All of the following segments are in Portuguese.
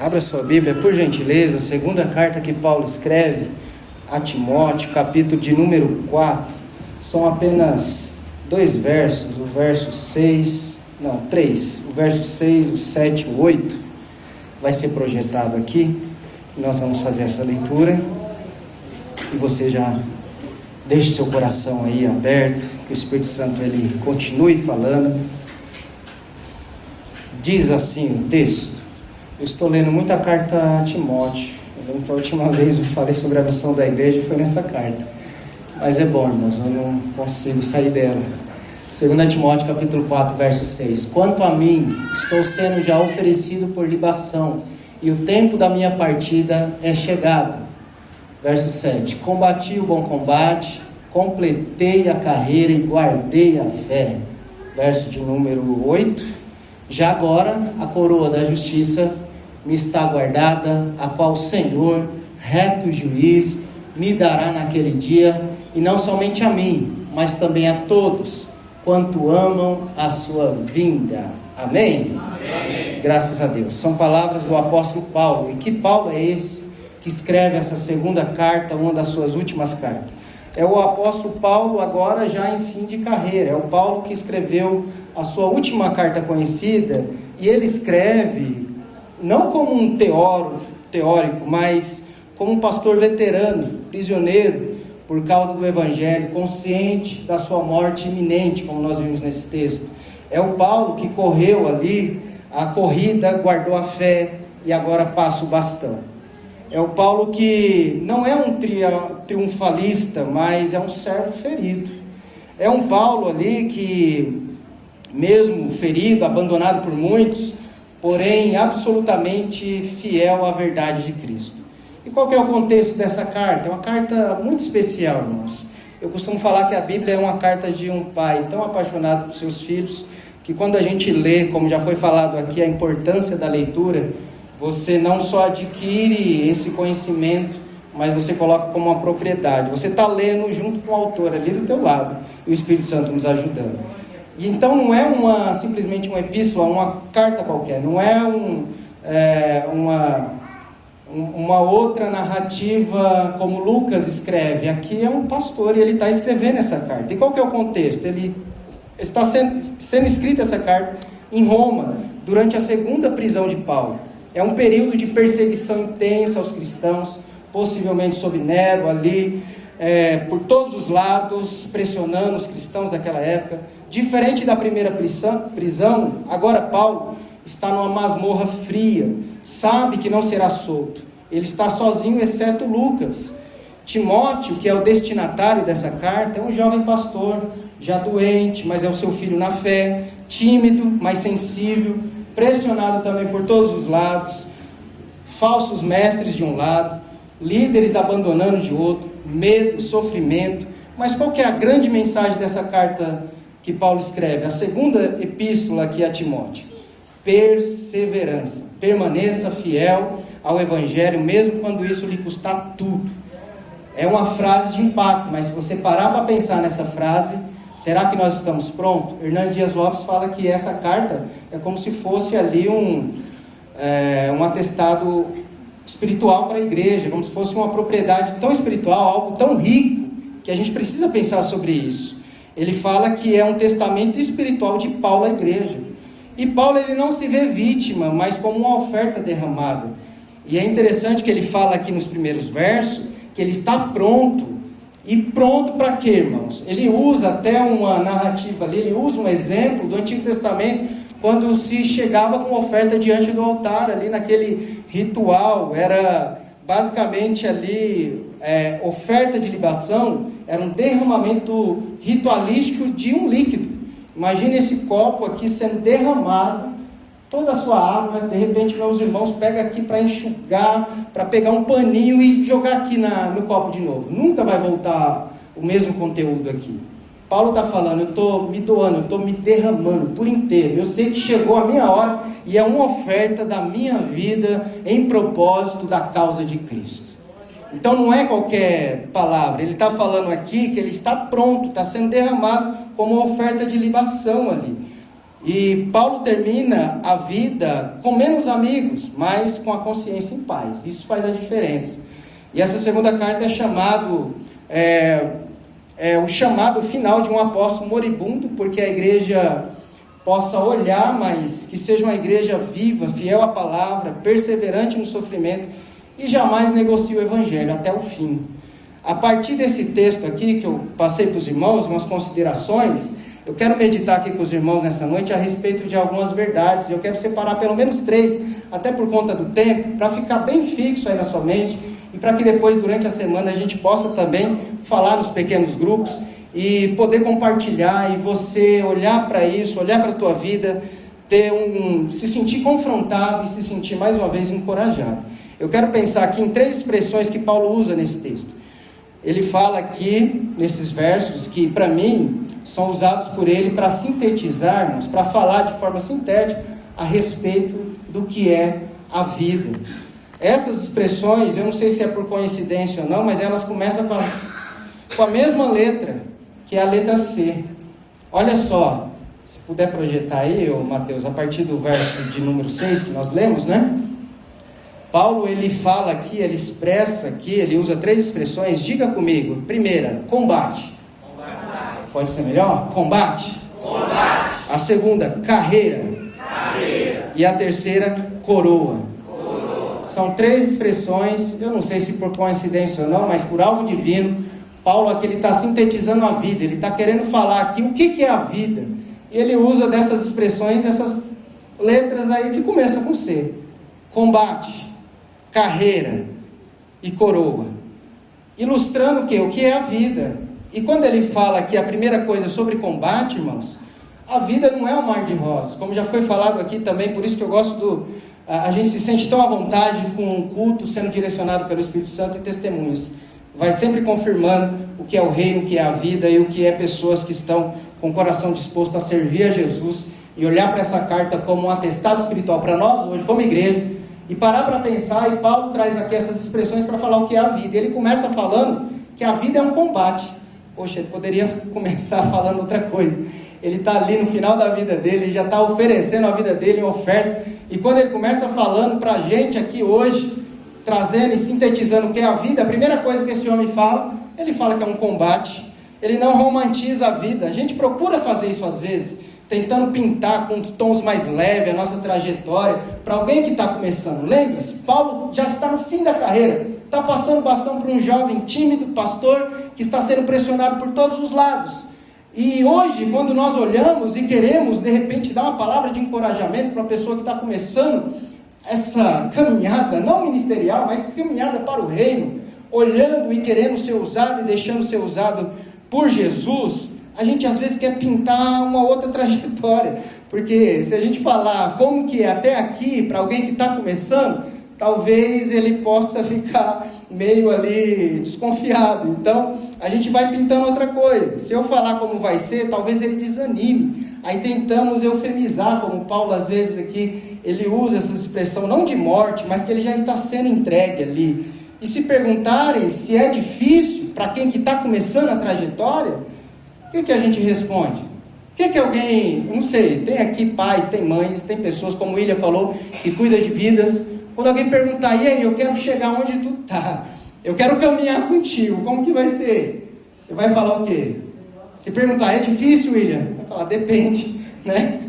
Abra sua Bíblia, por gentileza, a segunda carta que Paulo escreve a Timóteo, capítulo de número 4. São apenas 2 versos, o verso 3, o verso 6, o 7 e o 8. Vai ser projetado aqui, nós vamos fazer essa leitura. E você já deixe seu coração aí aberto, que o Espírito Santo ele continue falando. Diz assim o texto. Eu estou lendo muita carta a Timóteo. Eu lembro que a última vez eu falei sobre a missão da igreja foi nessa carta. Mas é bom, irmãos, eu não consigo sair dela. 2 Timóteo capítulo 4, verso 6. Quanto a mim, estou sendo já oferecido por libação, e o tempo da minha partida é chegado. Verso 7. Combati o bom combate, completei a carreira e guardei a fé. Verso de número 8. Já agora a coroa da justiça me está guardada, a qual o Senhor, reto juiz, me dará naquele dia, e não somente a mim, mas também a todos, quanto amam a sua vinda. Amém? Amém. Graças a Deus. São palavras do apóstolo Paulo. E que Paulo é esse que escreve essa segunda carta, uma das suas últimas cartas? É o apóstolo Paulo agora já em fim de carreira. É o Paulo que escreveu a sua última carta conhecida, e ele escreve não como um teórico, mas como um pastor veterano, prisioneiro, por causa do Evangelho, consciente da sua morte iminente, como nós vimos nesse texto. É o Paulo que correu ali a corrida, guardou a fé e agora passa o bastão. É o Paulo que não é um triunfalista, mas é um servo ferido. É um Paulo ali que, mesmo ferido, abandonado por muitos, porém absolutamente fiel à verdade de Cristo. E qual que é o contexto dessa carta? É uma carta muito especial, irmãos. Eu costumo falar que a Bíblia é uma carta de um pai tão apaixonado por seus filhos, que quando a gente lê, como já foi falado aqui, a importância da leitura, você não só adquire esse conhecimento, mas você coloca como uma propriedade. Você está lendo junto com o autor ali do teu lado, e o Espírito Santo nos ajudando. E então não é simplesmente uma epístola, uma carta qualquer, não é uma outra narrativa como Lucas escreve. Aqui é um pastor e ele está escrevendo essa carta. E qual que é o contexto? Ele está sendo escrita essa carta em Roma, durante a segunda prisão de Paulo. É um período de perseguição intensa aos cristãos, possivelmente sob Nero ali, por todos os lados, pressionando os cristãos daquela época. Diferente da primeira prisão, agora Paulo está numa masmorra fria, sabe que não será solto. Ele está sozinho, exceto Lucas. Timóteo, que é o destinatário dessa carta, é um jovem pastor, já doente, mas é o seu filho na fé, tímido, mas sensível, pressionado também por todos os lados, falsos mestres de um lado, líderes abandonando de outro, medo, sofrimento. Mas qual que é a grande mensagem dessa carta que Paulo escreve? A segunda epístola aqui a Timóteo: perseverança, permaneça fiel ao Evangelho, mesmo quando isso lhe custar tudo. É uma frase de impacto, mas se você parar para pensar nessa frase, será que nós estamos prontos? Hernando Dias Lopes fala que essa carta é como se fosse ali um atestado espiritual para a igreja, como se fosse uma propriedade tão espiritual, algo tão rico, que a gente precisa pensar sobre isso. Ele fala que é um testamento espiritual de Paulo à igreja. E Paulo ele não se vê vítima, mas como uma oferta derramada. E é interessante que ele fala aqui nos primeiros versos, que ele está pronto. E pronto para quê, irmãos? Ele usa até uma narrativa ali, ele usa um exemplo do Antigo Testamento, quando se chegava com oferta diante do altar, ali naquele ritual. Era basicamente ali, oferta de libação, era um derramamento ritualístico de um líquido. Imagine esse copo aqui sendo derramado, toda a sua água. De repente, meus irmãos, pega aqui para enxugar, para pegar um paninho e jogar aqui no copo de novo. Nunca vai voltar o mesmo conteúdo aqui. Paulo está falando, eu estou me doando, eu estou me derramando por inteiro. Eu sei que chegou a minha hora e é uma oferta da minha vida em propósito da causa de Cristo. Então não é qualquer palavra. Ele está falando aqui que ele está pronto, está sendo derramado como uma oferta de libação ali. E Paulo termina a vida com menos amigos, mas com a consciência em paz. Isso faz a diferença. E essa segunda carta é o chamado final de um apóstolo moribundo, porque a igreja possa olhar, mas que seja uma igreja viva, fiel à palavra, perseverante no sofrimento e jamais negocie o evangelho até o fim. A partir desse texto aqui que eu passei para os irmãos, umas considerações, eu quero meditar aqui com os irmãos nessa noite a respeito de algumas verdades. Eu quero separar pelo menos 3, até por conta do tempo, para ficar bem fixo aí na sua mente e para que depois, durante a semana, a gente possa também falar nos pequenos grupos e poder compartilhar e você olhar para isso, olhar para a tua vida, se sentir confrontado e se sentir mais uma vez encorajado. Eu quero pensar aqui em 3 expressões que Paulo usa nesse texto. Ele fala aqui, nesses versos, que para mim são usados por ele para sintetizarmos, para falar de forma sintética a respeito do que é a vida. Essas expressões, eu não sei se é por coincidência ou não, mas elas começam com a mesma letra, que é a letra C. Olha só, se puder projetar aí, Mateus, a partir do verso de número 6 que nós lemos, né? Paulo, ele fala aqui, ele expressa aqui, ele usa 3 expressões. Diga comigo. Primeira, combate. Pode ser melhor? Combate. A segunda, carreira. E a terceira, coroa. São 3 expressões, eu não sei se por coincidência ou não, mas por algo divino, Paulo aqui ele está sintetizando a vida, ele está querendo falar aqui o que é a vida. E ele usa dessas expressões, essas letras aí que começam com C. Combate, carreira e coroa. Ilustrando o quê? O que é a vida. E quando ele fala aqui a primeira coisa sobre combate, irmãos, a vida não é um mar de rosas, como já foi falado aqui também, por isso que eu gosto a gente se sente tão à vontade com o culto sendo direcionado pelo Espírito Santo e testemunhos. Vai sempre confirmando o que é o reino, o que é a vida e o que é pessoas que estão com o coração disposto a servir a Jesus e olhar para essa carta como um atestado espiritual para nós hoje, como igreja, e parar para pensar. E Paulo traz aqui essas expressões para falar o que é a vida. Ele começa falando que a vida é um combate. Poxa, ele poderia começar falando outra coisa. Ele está ali no final da vida dele, ele já está oferecendo a vida dele em oferta. E quando ele começa falando para a gente aqui hoje, trazendo e sintetizando o que é a vida, a primeira coisa que esse homem fala, ele fala que é um combate. Ele não romantiza a vida. A gente procura fazer isso às vezes, tentando pintar com tons mais leves a nossa trajetória, para alguém que está começando. Lembre-se, Paulo já está no fim da carreira, está passando o bastão para um jovem tímido, pastor, que está sendo pressionado por todos os lados. E hoje, quando nós olhamos e queremos, de repente, dar uma palavra de encorajamento para uma pessoa que está começando essa caminhada, não ministerial, mas caminhada para o reino, olhando e querendo ser usado e deixando ser usado por Jesus, a gente às vezes quer pintar uma outra trajetória, porque se a gente falar como que é até aqui, para alguém que está começando, talvez ele possa ficar meio ali desconfiado. Então, a gente vai pintando outra coisa. Se eu falar como vai ser, talvez ele desanime. Aí tentamos eufemizar, como Paulo às vezes aqui, ele usa essa expressão não de morte, mas que ele já está sendo entregue ali. E se perguntarem se é difícil para quem que está começando a trajetória, o que a gente responde? O que alguém, não sei, tem aqui pais, tem mães, tem pessoas, como o William falou, que cuida de vidas. Quando alguém perguntar, e aí, eu quero chegar onde tu está, eu quero caminhar contigo, como que vai ser? Você vai falar o quê? Se perguntar, é difícil, William? Vai falar, depende, né?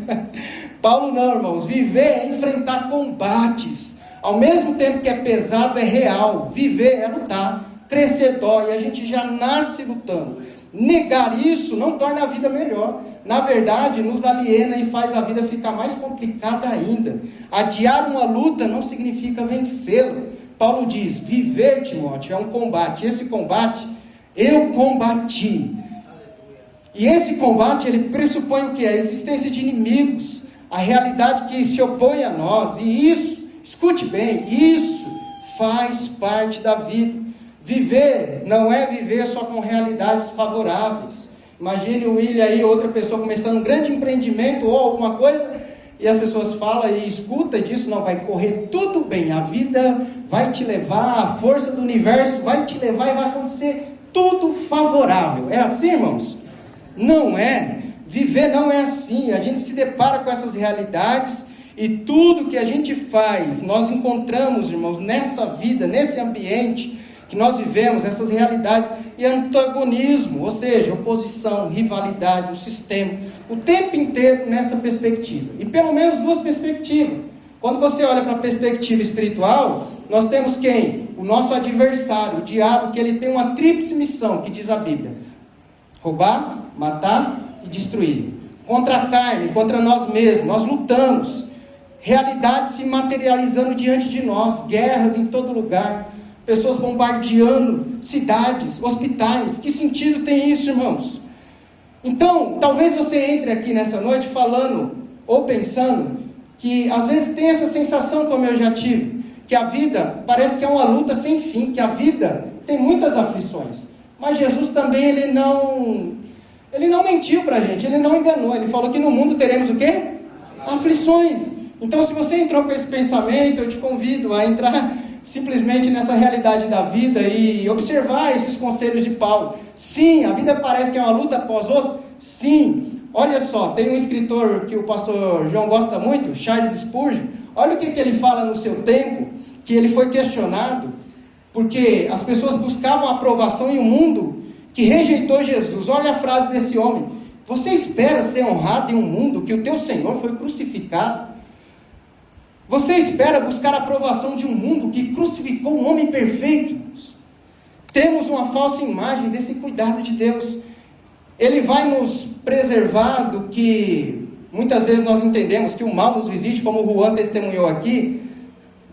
Paulo não, irmãos, viver é enfrentar combates, ao mesmo tempo que é pesado, é real. Viver é lutar, crescer dói, a gente já nasce lutando. Negar isso não torna a vida melhor, na verdade nos aliena e faz a vida ficar mais complicada ainda. Adiar uma luta não significa vencê-la. Paulo diz, viver, Timóteo, é um combate. Esse combate, eu combati. E esse combate, ele pressupõe o que? A existência de inimigos, a realidade que se opõe a nós. E isso, escute bem, isso faz parte da vida. Viver não é viver só com realidades favoráveis. Imagine o William aí, outra pessoa começando um grande empreendimento ou alguma coisa, e as pessoas falam e escutam disso, não, vai correr tudo bem, a vida vai te levar, a força do universo vai te levar e vai acontecer tudo favorável. É assim, irmãos? Não é. Viver não é assim. A gente se depara com essas realidades e tudo que a gente faz, nós encontramos, irmãos, nessa vida, nesse ambiente que nós vivemos, essas realidades e antagonismo, ou seja, oposição, rivalidade, o sistema, o tempo inteiro nessa perspectiva. E pelo menos duas perspectivas. Quando você olha para a perspectiva espiritual, nós temos quem? O nosso adversário, o diabo, que ele tem uma tríplice missão, que diz a Bíblia: roubar, matar e destruir. Contra a carne, contra nós mesmos, nós lutamos. Realidades se materializando diante de nós, guerras em todo lugar, pessoas bombardeando cidades, hospitais. Que sentido tem isso, irmãos? Então, talvez você entre aqui nessa noite falando ou pensando que às vezes tem essa sensação, como eu já tive, que a vida parece que é uma luta sem fim, que a vida tem muitas aflições. Mas Jesus também, ele não mentiu para a gente, ele não enganou. Ele falou que no mundo teremos o quê? Aflições. Então, se você entrou com esse pensamento, eu te convido a entrar simplesmente nessa realidade da vida e observar esses conselhos de Paulo. Sim, a vida parece que é uma luta após outra. Sim, olha só, tem um escritor que o pastor João gosta muito, Charles Spurgeon. Olha o que ele fala no seu tempo, que ele foi questionado, porque as pessoas buscavam aprovação em um mundo que rejeitou Jesus. Olha a frase desse homem: você espera ser honrado em um mundo que o teu Senhor foi crucificado? Você espera buscar a aprovação de um mundo que crucificou um homem perfeito? Temos uma falsa imagem desse cuidado de Deus. Ele vai nos preservar do que muitas vezes nós entendemos, que o mal nos visite, como o Juan testemunhou aqui.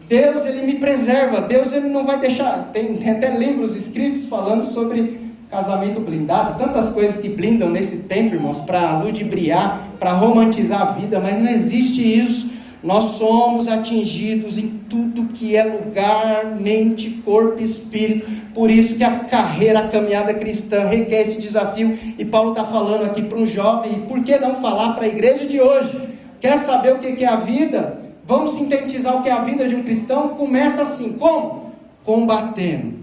Deus, ele me preserva. Deus, ele não vai deixar. Tem até livros escritos falando sobre casamento blindado, tantas coisas que blindam nesse tempo, irmãos, para ludibriar, para romantizar a vida, mas não existe isso. Nós somos atingidos em tudo que é lugar, mente, corpo e espírito. Por isso que a carreira, a caminhada cristã requer esse desafio. E Paulo está falando aqui para um jovem. E por que não falar para a igreja de hoje? Quer saber o que é a vida? Vamos sintetizar o que é a vida de um cristão? Começa assim, como? Combatendo.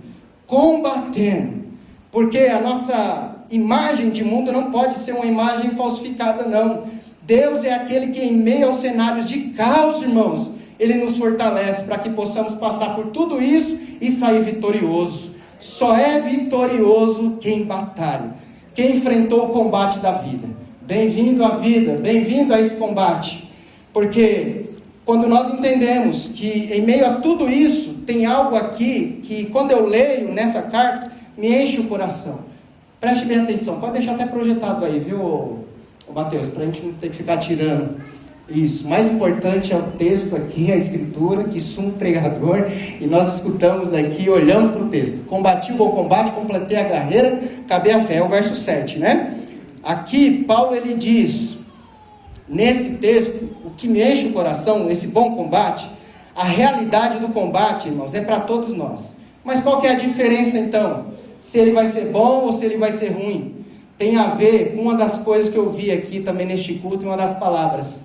Porque a nossa imagem de mundo não pode ser uma imagem falsificada, não. Deus é aquele que, em meio aos cenários de caos, irmãos, Ele nos fortalece para que possamos passar por tudo isso e sair vitorioso. Só é vitorioso quem batalha, quem enfrentou o combate da vida. Bem-vindo à vida, bem-vindo a esse combate. Porque quando nós entendemos que em meio a tudo isso, tem algo aqui que, quando eu leio nessa carta, me enche o coração. Preste bem atenção, pode deixar até projetado aí, viu, Mateus, para a gente não ter que ficar tirando isso. Mais importante é o texto aqui, a escritura, que sumo pregador, e nós escutamos aqui, olhamos para o texto. Combati o bom combate, completei a carreira, acabei a fé, é o verso 7, né? Aqui, Paulo, ele diz, nesse texto, o que me enche o coração, esse bom combate, a realidade do combate, irmãos, é para todos nós. Mas qual que é a diferença, então? Se ele vai ser bom ou se ele vai ser ruim? Tem a ver com uma das coisas que eu vi aqui também neste culto, uma das palavras,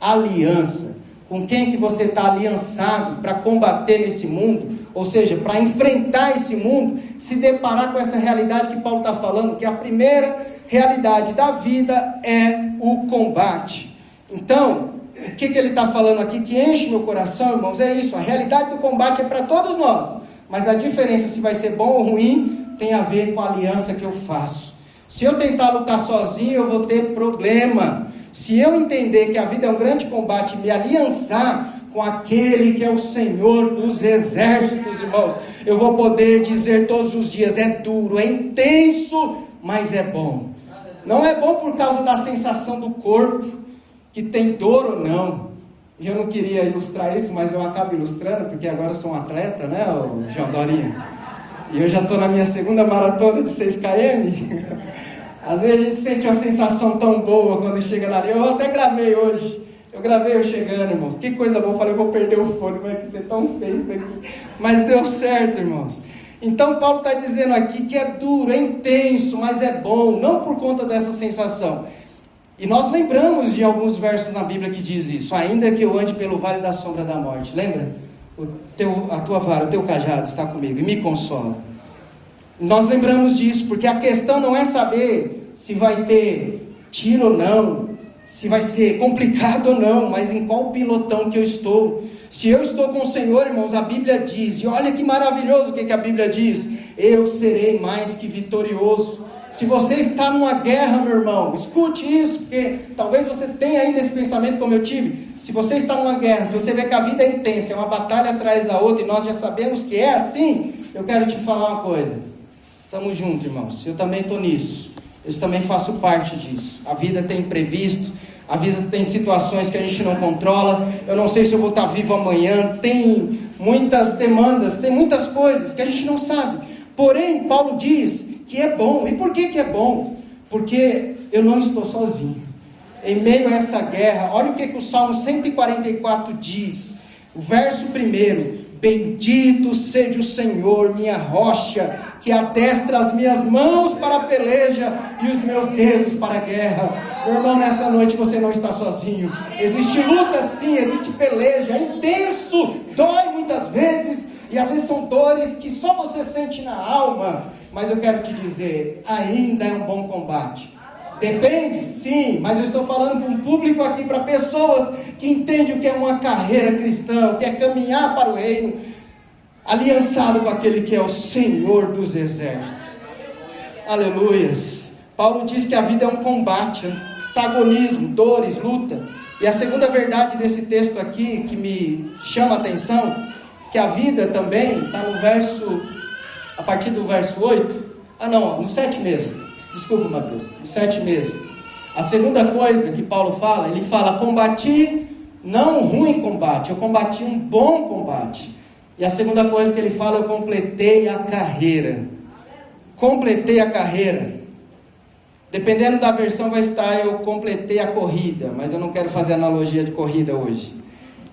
aliança. Com quem que você está aliançado para combater nesse mundo, ou seja, para enfrentar esse mundo, se deparar com essa realidade que Paulo está falando, que a primeira realidade da vida é o combate. Então, o que ele está falando aqui, que enche meu coração, irmãos, é isso, a realidade do combate é para todos nós, mas a diferença se vai ser bom ou ruim, tem a ver com a aliança que eu faço. Se eu tentar lutar sozinho, eu vou ter problema. Se eu entender que a vida é um grande combate e me aliançar com aquele que é o Senhor dos exércitos, irmãos, eu vou poder dizer todos os dias, é duro, é intenso, mas é bom. Não é bom por causa da sensação do corpo, que tem dor ou não. E eu não queria ilustrar isso, mas eu acabo ilustrando, porque agora eu sou um atleta, né, o João Dorinho? E eu já estou na minha segunda maratona de 6 km. Às vezes a gente sente uma sensação tão boa quando chega na linha. Eu até gravei hoje. Eu gravei eu chegando, irmãos. Que coisa boa. Eu falei, eu vou perder o fôlego, vai ser tão feio isso daqui. Mas deu certo, irmãos. Então Paulo está dizendo aqui que é duro, é intenso, mas é bom. Não por conta dessa sensação. E nós lembramos de alguns versos na Bíblia que diz isso. Ainda que eu ande pelo vale da sombra da morte. Lembra? A tua vara, o teu cajado está comigo e me consola. Nós lembramos disso, porque a questão não é saber se vai ter tiro ou não, se vai ser complicado ou não, mas em qual pilotão que eu estou. Se eu estou com o Senhor, irmãos, a Bíblia diz, e olha que maravilhoso o que a Bíblia diz, eu serei mais que vitorioso. Se você está numa guerra, meu irmão, escute isso, porque talvez você tenha ainda esse pensamento como eu tive. Se você está numa guerra, se você vê que a vida é intensa, é uma batalha atrás da outra, e nós já sabemos que é assim, eu quero te falar uma coisa. Estamos juntos, irmãos, eu também estou nisso, eu também faço parte disso. A vida tem imprevisto, a vida tem situações que a gente não controla, eu não sei se eu vou estar vivo amanhã, tem muitas demandas, tem muitas coisas que a gente não sabe. Porém, Paulo diz que é bom. E por que é bom? Porque eu não estou sozinho. Em meio a essa guerra, olha o que o Salmo 144 diz. O verso 1: bendito seja o Senhor, minha rocha, que adestra as minhas mãos para a peleja e os meus dedos para a guerra. Meu irmão, nessa noite você não está sozinho. Existe luta sim, existe peleja, é intenso, dói muitas vezes, e às vezes são dores que só você sente na alma. Mas eu quero te dizer, ainda é um bom combate. Depende, sim, mas eu estou falando para um público aqui, para pessoas que entendem o que é uma carreira cristã, o que é caminhar para o reino, aliançado com aquele que é o Senhor dos exércitos. Aleluias. Paulo diz que a vida é um combate, antagonismo, dores, luta. E a segunda verdade desse texto aqui, que me chama a atenção, que a vida também está no verso, a partir do verso 8, no 7 mesmo. Desculpa, Mateus, no 7 mesmo. A segunda coisa que Paulo fala, ele fala, combati não um ruim combate, eu combati um bom combate. E a segunda coisa que ele fala, eu completei a carreira. Completei a carreira. Dependendo da versão vai estar, eu completei a corrida, mas eu não quero fazer analogia de corrida hoje.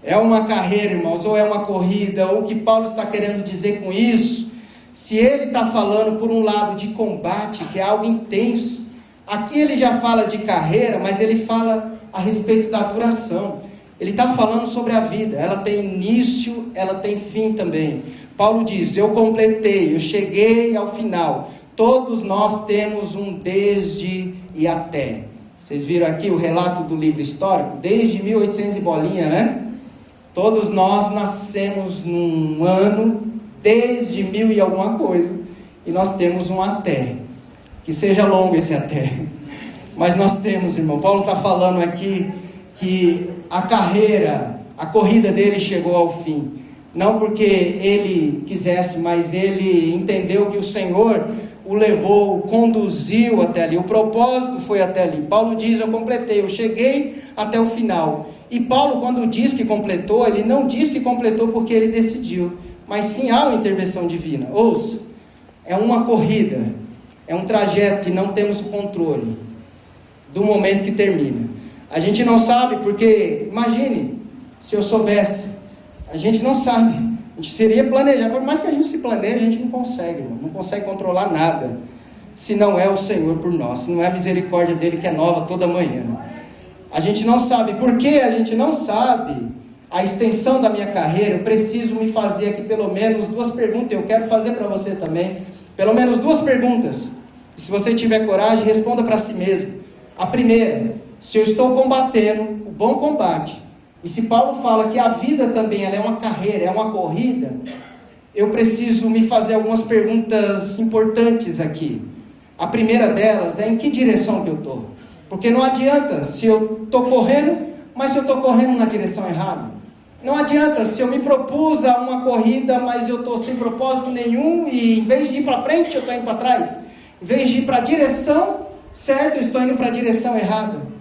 É uma carreira, irmãos, ou é uma corrida, ou o que Paulo está querendo dizer com isso? Se ele está falando por um lado de combate, que é algo intenso, aqui ele já fala de carreira, mas ele fala a respeito da duração. Ele está falando sobre a vida, ela tem início, ela tem fim também. Paulo diz, eu completei, eu cheguei ao final. Todos nós temos um desde e até. Vocês viram aqui o relato do livro histórico? Desde 1800 e bolinha, né? Todos nós nascemos num ano, desde 1000 e alguma coisa, e nós temos um até. Que seja longo esse até. Mas nós temos, irmão. Paulo está falando aqui que a carreira, a corrida dele chegou ao fim. Não porque ele quisesse, mas ele entendeu que o Senhor o levou, o conduziu até ali, o propósito foi até ali. Paulo diz, eu completei, eu cheguei até o final. E Paulo, quando diz que completou, ele não diz que completou porque ele decidiu, mas sim há uma intervenção divina. Ouça, é uma corrida, é um trajeto que não temos o controle do momento que termina. A gente não sabe porque, imagine, se eu soubesse, a gente não sabe. A gente seria planejar, por mais que a gente se planeje, a gente não consegue, irmão, não consegue controlar nada, se não é o Senhor por nós, se não é a misericórdia dele que é nova toda manhã. A gente não sabe, porque a gente não sabe a extensão da minha carreira, eu preciso me fazer aqui pelo menos 2 perguntas, eu quero fazer para você também, pelo menos 2 perguntas, se você tiver coragem, responda para si mesmo. A primeira, se eu estou combatendo o bom combate, e se Paulo fala que a vida também ela é uma carreira, é uma corrida, eu preciso me fazer algumas perguntas importantes aqui. A primeira delas é em que direção que eu estou? Porque não adianta se eu estou correndo, mas se eu estou correndo na direção errada. Não adianta se eu me propus a uma corrida, mas eu estou sem propósito nenhum, e em vez de ir para frente, eu estou indo para trás. Em vez de ir para a direção certa, eu estou indo para a direção errada.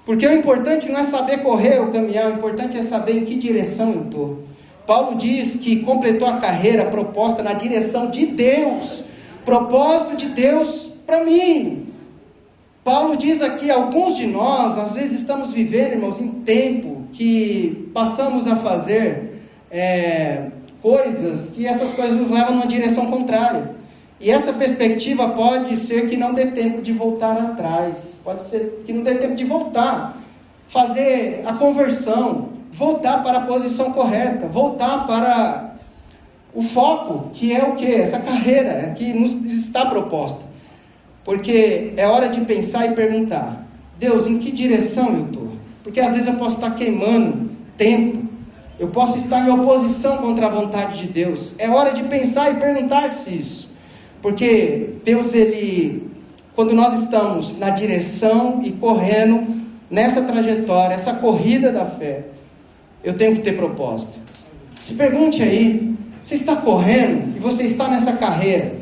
Porque o importante não é saber correr ou caminhar, o importante é saber em que direção eu estou. Paulo diz que completou a carreira proposta na direção de Deus, propósito de Deus para mim. Paulo diz aqui, alguns de nós, às vezes estamos vivendo, irmãos, em tempo que passamos a fazer coisas, que essas coisas nos levam numa direção contrária. E essa perspectiva pode ser que não dê tempo de voltar atrás, pode ser que não dê tempo de voltar, fazer a conversão, voltar para a posição correta, voltar para o foco, que é o quê? Essa carreira que nos está proposta. Porque é hora de pensar e perguntar: Deus, em que direção eu estou? Porque às vezes eu posso estar queimando tempo, eu posso estar em oposição contra a vontade de Deus. É hora de pensar e perguntar-se isso. Porque Deus, quando nós estamos na direção e correndo nessa trajetória, essa corrida da fé, eu tenho que ter propósito. Se pergunte aí, você está correndo e você está nessa carreira,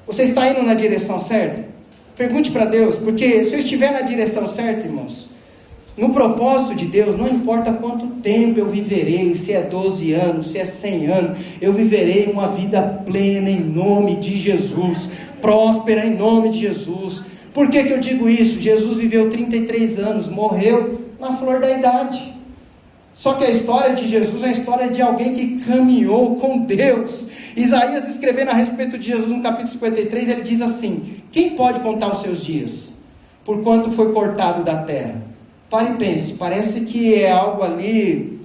você está indo na direção certa? Pergunte para Deus, porque se eu estiver na direção certa, irmãos, no propósito de Deus, não importa quanto tempo eu viverei, se é 12 anos, se é 100 anos, eu viverei uma vida plena em nome de Jesus, próspera em nome de Jesus. Por que eu digo isso? Jesus viveu 33 anos, morreu na flor da idade. Só que a história de Jesus é a história de alguém que caminhou com Deus. Isaías, escrevendo a respeito de Jesus no capítulo 53, ele diz assim: quem pode contar os seus dias? Por quanto foi cortado da terra? Pare e pense, parece que é algo ali,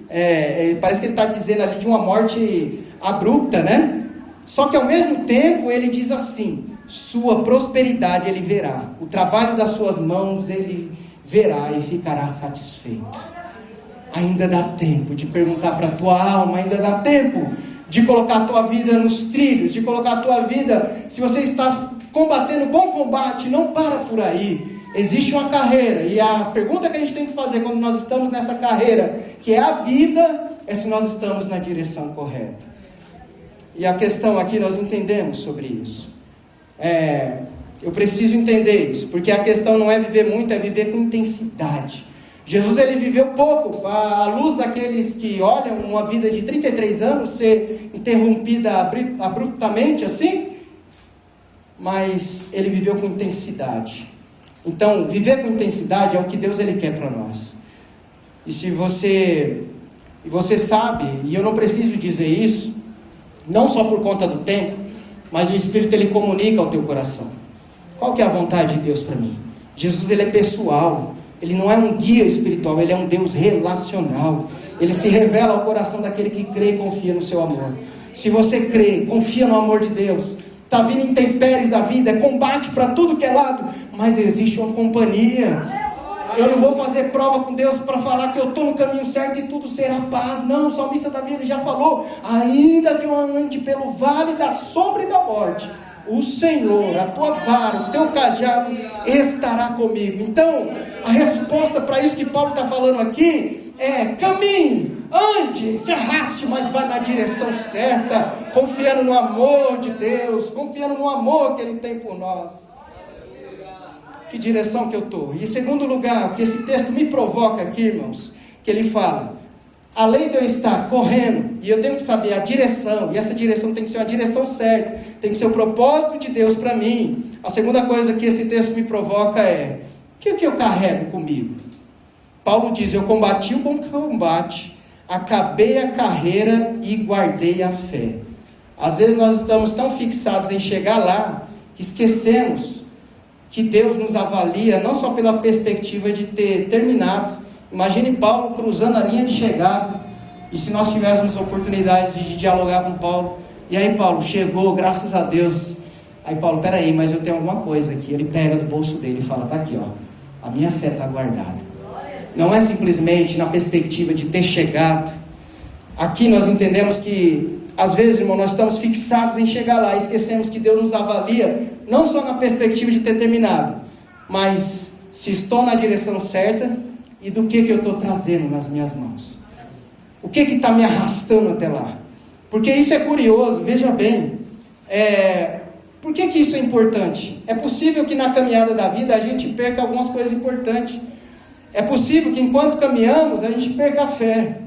parece que ele está dizendo ali de uma morte abrupta, né? Só que ao mesmo tempo ele diz assim: sua prosperidade ele verá, o trabalho das suas mãos ele verá e ficará satisfeito. Ainda dá tempo de perguntar para a tua alma, ainda dá tempo de colocar a tua vida nos trilhos, de colocar a tua vida, se você está combatendo o bom combate, não para por aí. Existe uma carreira, e a pergunta que a gente tem que fazer quando nós estamos nessa carreira, que é a vida, é se nós estamos na direção correta. E a questão aqui, nós entendemos sobre isso. Eu preciso entender isso, porque a questão não é viver muito, é viver com intensidade. Jesus, ele viveu pouco, à luz daqueles que olham uma vida de 33 anos ser interrompida abruptamente assim, mas ele viveu com intensidade. Então, viver com intensidade é o que Deus ele quer para nós. E se você sabe, e eu não preciso dizer isso, não só por conta do tempo, mas o Espírito ele comunica ao teu coração. Qual que é a vontade de Deus para mim? Jesus ele é pessoal, ele não é um guia espiritual, ele é um Deus relacional. Ele se revela ao coração daquele que crê e confia no seu amor. Se você crê, confia no amor de Deus, está vindo intempéries da vida, é combate para tudo que é lado, mas existe uma companhia. Eu não vou fazer prova com Deus para falar que eu estou no caminho certo e tudo será paz. Não, o salmista Davi ele já falou: ainda que eu ande pelo vale da sombra e da morte, o Senhor, a tua vara, o teu cajado estará comigo. Então, a resposta para isso que Paulo está falando aqui é: caminhe, ande, se arraste, mas vá na direção certa, confiando no amor de Deus, confiando no amor que Ele tem por nós. Que direção que eu estou? E em segundo lugar, o que esse texto me provoca aqui, irmãos, que ele fala: além de eu estar correndo, e eu tenho que saber a direção, e essa direção tem que ser uma direção certa, tem que ser o propósito de Deus para mim. A segunda coisa que esse texto me provoca é: o que eu carrego comigo? Paulo diz: eu combati o bom combate, acabei a carreira e guardei a fé. Às vezes nós estamos tão fixados em chegar lá, que esquecemos que Deus nos avalia não só pela perspectiva de ter terminado. Imagine Paulo cruzando a linha de chegada, e se nós tivéssemos oportunidade de dialogar com Paulo: e aí Paulo, chegou, graças a Deus. Aí Paulo: peraí, mas eu tenho alguma coisa aqui. Ele pega do bolso dele e fala: tá aqui, ó, a minha fé está guardada. Não é simplesmente na perspectiva de ter chegado. Aqui nós entendemos que às vezes, irmão, nós estamos fixados em chegar lá, esquecemos que Deus nos avalia não só na perspectiva de ter terminado, mas se estou na direção certa e do que eu estou trazendo nas minhas mãos. O que está me arrastando até lá? Porque isso é curioso, veja bem. Por que isso é importante? É possível que na caminhada da vida a gente perca algumas coisas importantes. É possível que enquanto caminhamos a gente perca a fé.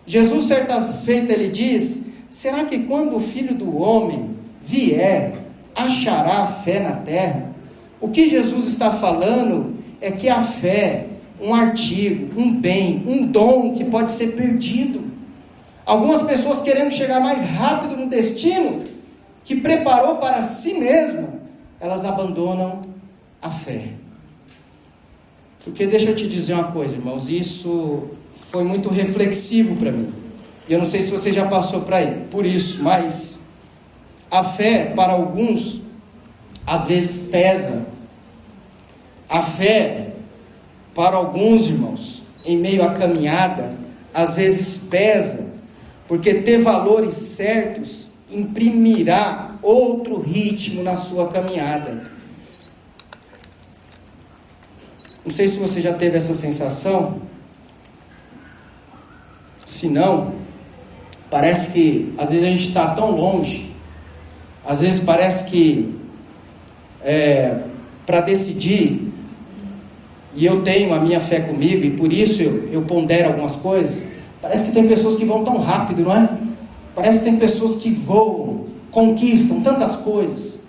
Jesus, certa feita, ele diz: será que quando o Filho do Homem vier, achará fé na terra? O que Jesus está falando é que a fé, um artigo, um bem, um dom que pode ser perdido. Algumas pessoas, querendo chegar mais rápido no destino que preparou para si mesma, elas abandonam a fé. Porque deixa eu te dizer uma coisa, irmãos, isso foi muito reflexivo para mim. Eu não sei se você já passou por isso, mas a fé para alguns às vezes pesa A fé, para alguns irmãos, em meio à caminhada, às vezes pesa, porque ter valores certos imprimirá outro ritmo na sua caminhada. Não sei se você já teve essa sensação. Se não, parece que às vezes a gente está tão longe, às vezes parece que para decidir, e eu tenho a minha fé comigo, e por isso eu pondero algumas coisas. Parece que tem pessoas que vão tão rápido, não é? Parece que tem pessoas que voam, conquistam tantas coisas,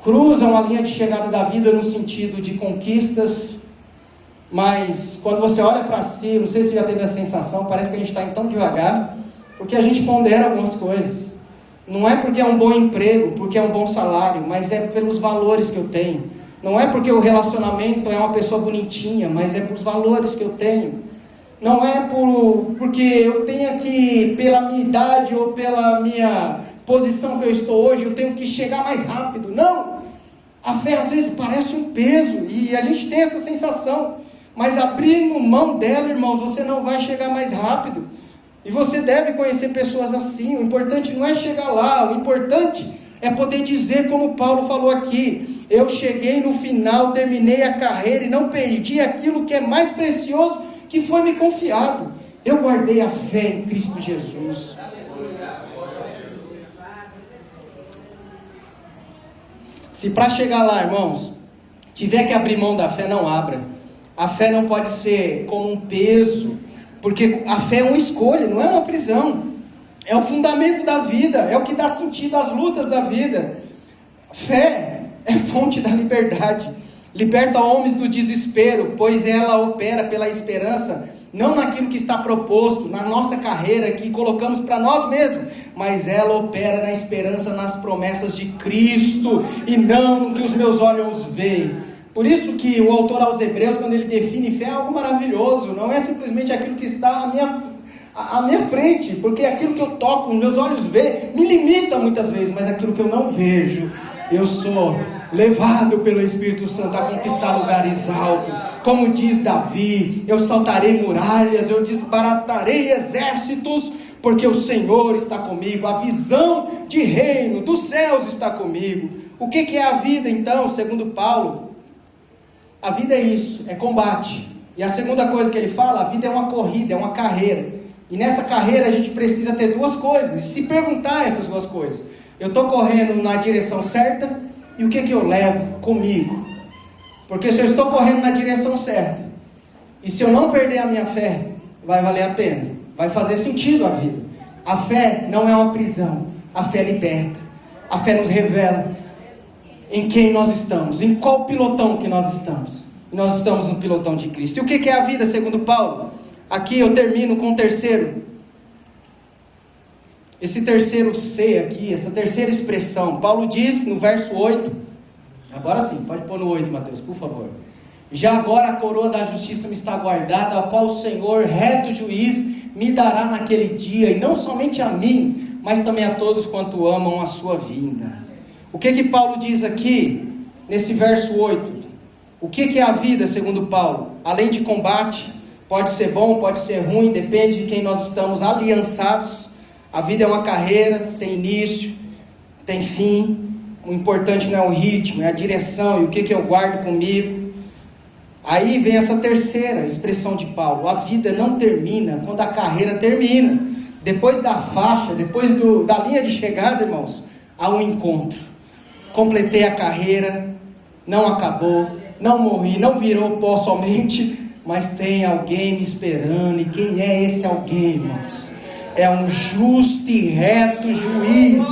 cruzam a linha de chegada da vida no sentido de conquistas, mas quando você olha para si, não sei se já teve a sensação, parece que a gente está indo tão devagar, porque a gente pondera algumas coisas. Não é porque é um bom emprego, porque é um bom salário, mas é pelos valores que eu tenho. Não é porque o relacionamento é uma pessoa bonitinha, mas é pelos valores que eu tenho. Não é porque eu tenho que, pela minha idade ou pela minha posição que eu estou hoje, eu tenho que chegar mais rápido. Não! A fé às vezes parece um peso, e a gente tem essa sensação. Mas abrindo mão dela, irmãos, você não vai chegar mais rápido. E você deve conhecer pessoas assim. O importante não é chegar lá, o importante é poder dizer como Paulo falou aqui: eu cheguei no final, terminei a carreira e não perdi aquilo que é mais precioso que foi me confiado. Eu guardei a fé em Cristo Jesus. Se para chegar lá, irmãos, tiver que abrir mão da fé, não abra. A fé não pode ser como um peso, porque a fé é uma escolha, não é uma prisão. É o fundamento da vida, é o que dá sentido às lutas da vida. Fé é fonte da liberdade, liberta homens do desespero, pois ela opera pela esperança, não naquilo que está proposto, na nossa carreira que colocamos para nós mesmos, mas ela opera na esperança, nas promessas de Cristo, e não no que os meus olhos veem. Por isso que o autor aos Hebreus, quando ele define fé, é algo maravilhoso, não é simplesmente aquilo que está à minha frente, porque aquilo que eu toco, meus olhos veem, me limita muitas vezes, mas aquilo que eu não vejo, eu sou levado pelo Espírito Santo a conquistar lugares altos. Como diz Davi: eu saltarei muralhas, eu desbaratarei exércitos, porque o Senhor está comigo. A visão de reino dos céus está comigo. O que é a vida então, segundo Paulo? A vida é isso, é combate. E a segunda coisa que ele fala, a vida é uma corrida, é uma carreira. E nessa carreira a gente precisa ter duas coisas, e se perguntar essas duas coisas: eu estou correndo na direção certa? E o que eu levo comigo? Porque se eu estou correndo na direção certa, e se eu não perder a minha fé, vai valer a pena, vai fazer sentido a vida. A fé não é uma prisão, a fé liberta, a fé nos revela em quem nós estamos, em qual pilotão que nós estamos. E nós estamos no pilotão de Cristo. E o que é a vida segundo Paulo? Aqui eu termino com o terceiro. Esse terceiro C aqui, essa terceira expressão. Paulo diz no verso 8. Agora sim, pode pôr no 8, Mateus, por favor. Já agora a coroa da justiça me está guardada, a qual o Senhor, reto juiz, me dará naquele dia. E não somente a mim, mas também a todos quanto amam a sua vinda. O que Paulo diz aqui, nesse verso 8? O que é a vida segundo Paulo? Além de combate, pode ser bom, pode ser ruim, depende de quem nós estamos aliançados. A vida é uma carreira, tem início, tem fim. O importante não é o ritmo, é a direção e o que eu guardo comigo. Aí vem essa terceira expressão de Paulo: a vida não termina quando a carreira termina. Depois da faixa, depois da linha de chegada, irmãos, há um encontro. Completei a carreira, não acabou, não morri, não virou pó somente, mas tem alguém me esperando. E quem é esse alguém, irmãos? É um justo e reto juiz.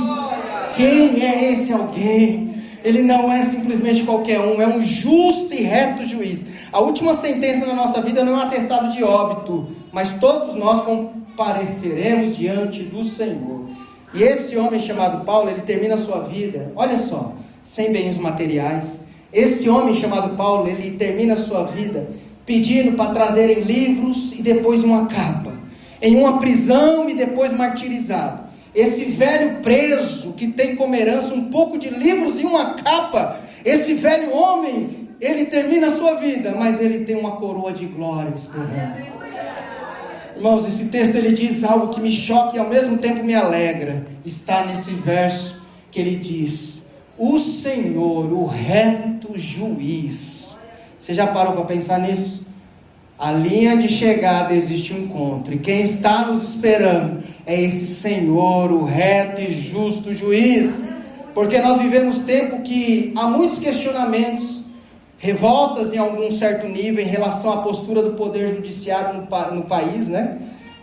Quem é esse alguém? Ele não é simplesmente qualquer um, é um justo e reto juiz. A última sentença na nossa vida não é um atestado de óbito, mas todos nós compareceremos diante do Senhor. E esse homem chamado Paulo, ele termina a sua vida, olha só, sem bens materiais. Esse homem chamado Paulo, ele termina a sua vida pedindo para trazerem livros e depois uma capa, em uma prisão e depois martirizado. Esse velho preso que tem como herança um pouco de livros e uma capa, esse velho homem ele termina a sua vida, mas ele tem uma coroa de glória esperando. Irmãos, esse texto ele diz algo que me choca e ao mesmo tempo me alegra. Está nesse verso que ele diz: o Senhor, o reto juiz. Você já parou para pensar nisso? A linha de chegada existe um encontro, e quem está nos esperando é esse Senhor, o reto e justo juiz. Porque nós vivemos tempo que há muitos questionamentos, revoltas em algum certo nível em relação à postura do poder judiciário no país, né?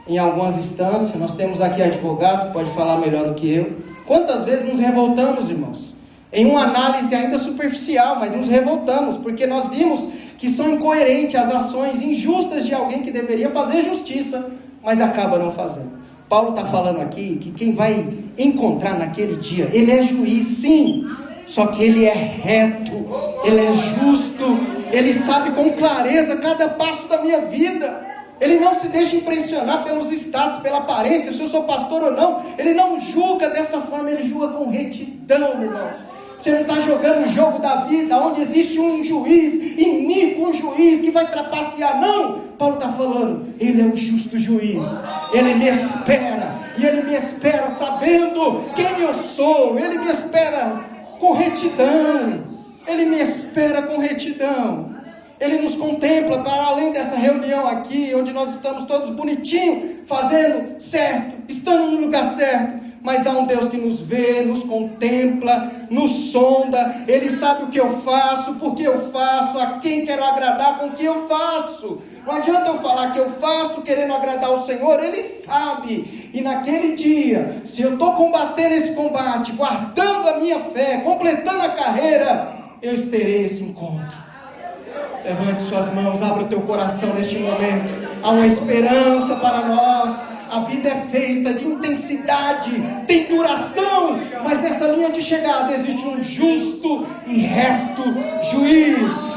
Em algumas instâncias. Nós temos aqui advogados que podem falar melhor do que eu. Quantas vezes nos revoltamos, irmãos? Em uma análise ainda superficial, mas nos revoltamos, porque nós vimos que são incoerentes as ações injustas de alguém que deveria fazer justiça, mas acaba não fazendo. Paulo está falando aqui que quem vai encontrar naquele dia, ele é juiz, sim, só que ele é reto, ele é justo, ele sabe com clareza cada passo da minha vida. Ele não se deixa impressionar pelos status, pela aparência, se eu sou pastor ou não. Ele não julga dessa forma, ele julga com retidão, irmãos. Você não está jogando o jogo da vida, onde existe um juiz iníquo, um juiz que vai trapacear, não. Paulo está falando, ele é um justo juiz, ele me espera, e ele me espera sabendo quem eu sou, ele me espera com retidão, ele me espera com retidão. Ele nos contempla para além dessa reunião aqui, onde nós estamos todos bonitinhos, fazendo certo, estando no lugar certo. Mas há um Deus que nos vê, nos contempla, nos sonda. Ele sabe o que eu faço, por que eu faço, a quem quero agradar com o que eu faço. Não adianta eu falar que eu faço querendo agradar ao Senhor, Ele sabe. E naquele dia, se eu estou combatendo esse combate, guardando a minha fé, completando a carreira, eu terei esse encontro. Levante suas mãos, abra o teu coração neste momento. Há uma esperança para nós. A vida é feita de intensidade, tem duração, mas nessa linha de chegada existe um justo e reto juiz.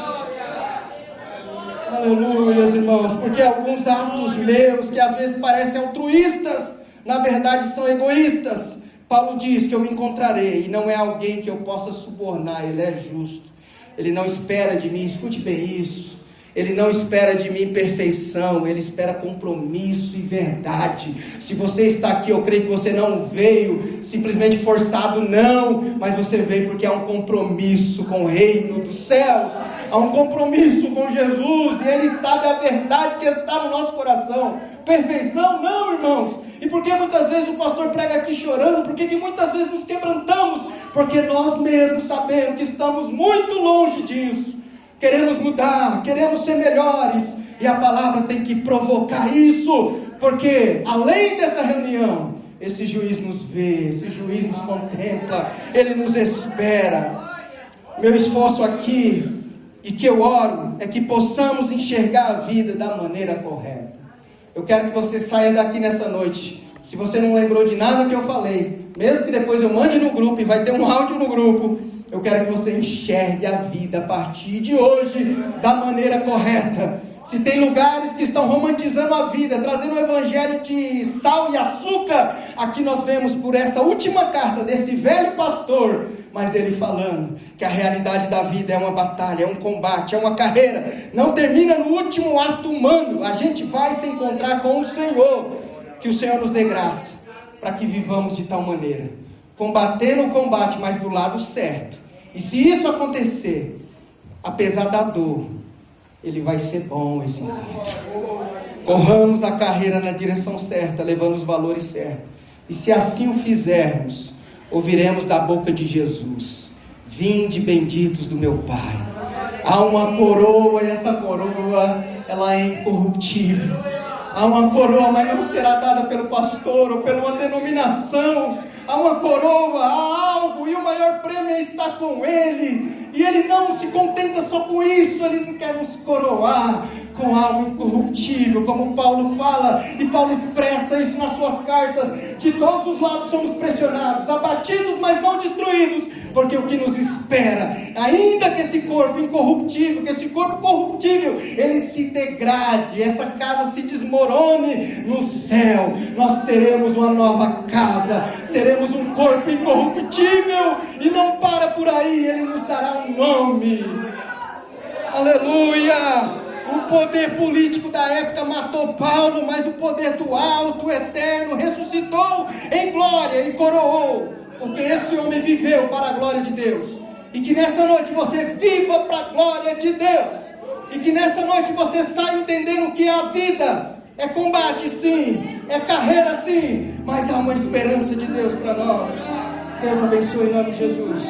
Aleluia, irmãos, porque alguns atos meus, que às vezes parecem altruístas, na verdade são egoístas. Paulo diz que eu me encontrarei, e não é alguém que eu possa subornar, ele é justo. Ele não espera de mim, escute bem isso, Ele não espera de mim perfeição, Ele espera compromisso e verdade. Se você está aqui, eu creio que você não veio simplesmente forçado, não, mas você veio porque há um compromisso com o reino dos céus, há um compromisso com Jesus, e Ele sabe a verdade que está no nosso coração. Perfeição não, irmãos. E por que muitas vezes o pastor prega aqui chorando? Por que muitas vezes nos quebrantamos? Porque nós mesmos sabemos que estamos muito longe disso. Queremos mudar, queremos ser melhores, e a palavra tem que provocar isso, porque além dessa reunião, esse juiz nos vê, esse juiz nos contempla, ele nos espera. Meu esforço aqui, e que eu oro, é que possamos enxergar a vida da maneira correta. Eu quero que você saia daqui nessa noite, se você não lembrou de nada que eu falei, mesmo que depois eu mande no grupo, e vai ter um áudio no grupo, eu quero que você enxergue a vida a partir de hoje da maneira correta. Se tem lugares que estão romantizando a vida, trazendo o evangelho de sal e açúcar, aqui nós vemos por essa última carta desse velho pastor, mas ele falando que a realidade da vida é uma batalha, é um combate, é uma carreira, não termina no último ato humano, a gente vai se encontrar com o Senhor. Que o Senhor nos dê graça, para que vivamos de tal maneira, combatendo o combate, mas do lado certo. E se isso acontecer, apesar da dor, ele vai ser bom esse encontro. Corramos a carreira na direção certa, levando os valores certos. E se assim o fizermos, ouviremos da boca de Jesus: vinde benditos do meu Pai. Há uma coroa, e essa coroa, ela é incorruptível. Há uma coroa, mas não será dada pelo pastor ou pela uma denominação. Há uma coroa, há algo, e o maior prêmio está com Ele. E Ele não se contenta só com isso, Ele não quer nos coroar com algo incorruptível, como Paulo fala, e Paulo expressa isso nas suas cartas. De todos os lados somos pressionados, abatidos, mas não destruídos, porque o que nos espera, ainda que esse corpo incorruptível, que esse corpo corruptível, ele se degrade, essa casa se desmorone, no céu nós teremos uma nova casa, seremos um corpo incorruptível, e não para por aí, Ele nos dará um nome. Aleluia! O poder político da época matou Paulo, mas o poder do alto, eterno, ressuscitou em glória e coroou, porque esse homem viveu para a glória de Deus. E que nessa noite você viva para a glória de Deus. E que nessa noite você saia entendendo que a vida é combate sim, é carreira sim, mas há uma esperança de Deus para nós. Deus abençoe em nome de Jesus.